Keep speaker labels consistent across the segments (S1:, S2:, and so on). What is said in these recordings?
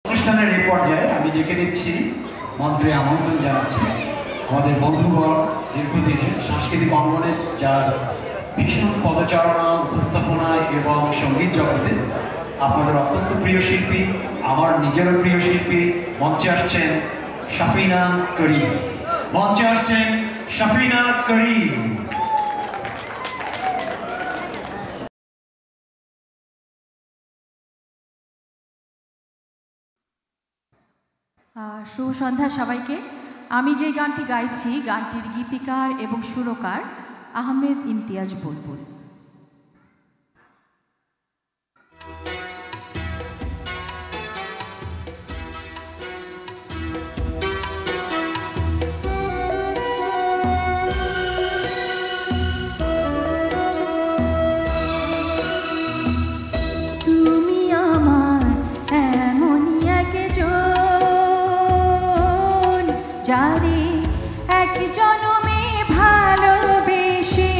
S1: অনুষ্ঠানের এই পর্যায়ে আমি ডেকে নিচ্ছি মন্ত্রী আমন্ত্রণ জানাচ্ছি আমাদের বন্ধুবর দীর্ঘদিনের সাংস্কৃতিক অঙ্গনে যার ভীষণ পদচারণা উপস্থাপনায় এবং সঙ্গীত জগতে আপনাদের অত্যন্ত প্রিয় শিল্পী, আমার নিজেরও প্রিয় শিল্পী, মঞ্চে আসছেন শাফিনা করিম। মঞ্চে আসছেন শাফিনা করিম।
S2: শুভ সন্ধ্যা সবাইকে। আমি যে গানটি গাইছি গানটির গীতিকার এবং সুরকার আহমেদ ইমতিয়াজ বুলবুল।
S3: তুমি আমার এমনই একজন যারে এক জনমে ভালোবেসে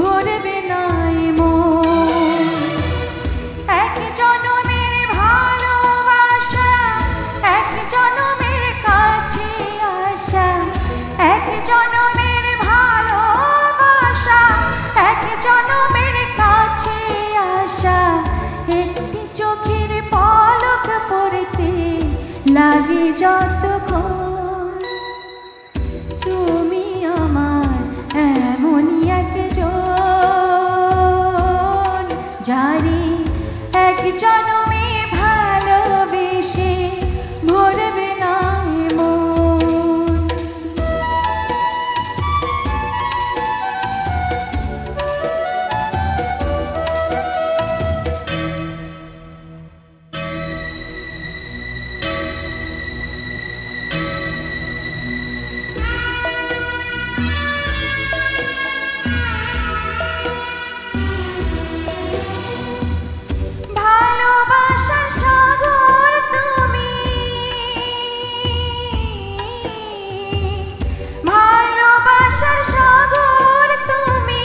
S3: ভরবে নাই মন। এক জনমের ভালোবাসা, এক জনমের কাছে আসা, এক জনমের ভালোবাসা, এক জনমের কাছে আসা। একটি চোখের পলক পড়তে লাগে যতক্ষণ। তুমি আমার এমনই একজন যারে এক জনমে ভালোবেসে ভরবে না মন। ভালোবাসার সাগর তুমি, ভালোবাসার সাগর তুমি,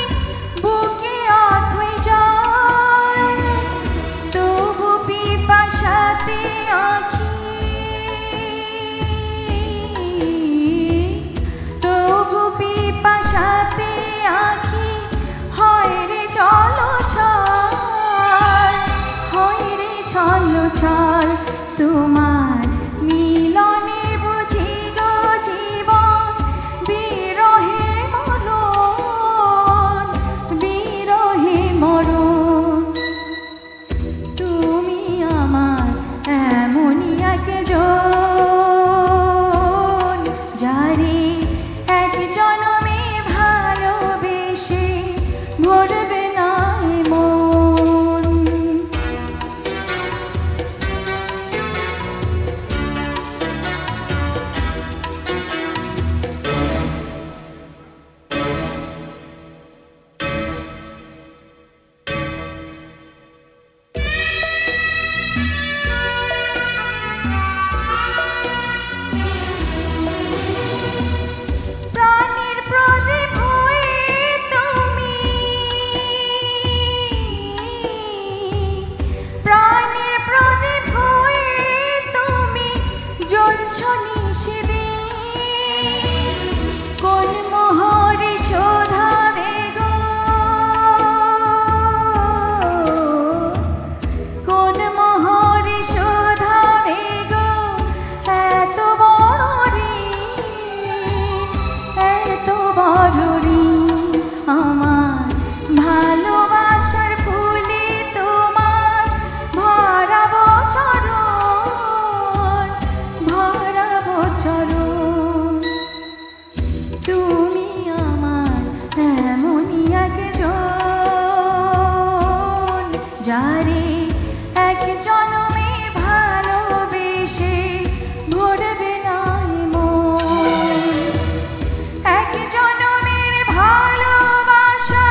S3: বুকে অথই যায় তবু পিপাসাতে আঁখি, তবু পিপাসাতে আঁখি হয় রে চলো ছাড়, হয় রে চলো ছাড়। তোমার মিলনে বুঝি গো জীবন বিরহে মরণ, বিরহে মরণ। তুমি আমার এমনই একজন যারে এক জনমে ভালোবেসে ভরবে না মন। প্রাণের প্রদীপ হয়ে তুমি, প্রাণের প্রদীপ হয়ে তুমি জ্বলছ নিশিদিন। কোন মোহরে শোধাবে গো, কোন মোহরে শোধাবে গো এত বড় ঋণ, এত বড় ঋণ। আমার ভালোবাসার ফুলে তোমার ভরাবো চরণ, ভরাবো চরণ। তুমি আমার এমনই একজন যারে এক জনমে ভালোবেসে ভরবে না মন। এক জনমের ভালোবাসা,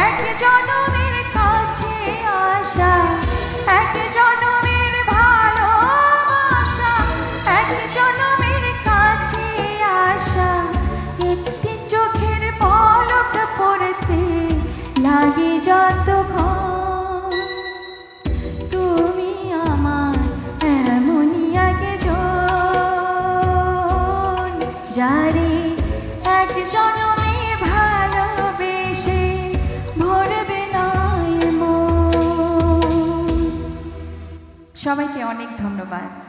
S3: এক জনমের কাছে আসা, এক জনমের ভালোবাসা, এক জনমের কাছে আসা। একটি চোখের পলক পড়তে লাগে যতক্ষণ। তুমি আমার এমনই যারে এক জনমে ভালোবেসে ভরবে না এ মন। সবাইকে অনেক ধন্যবাদ।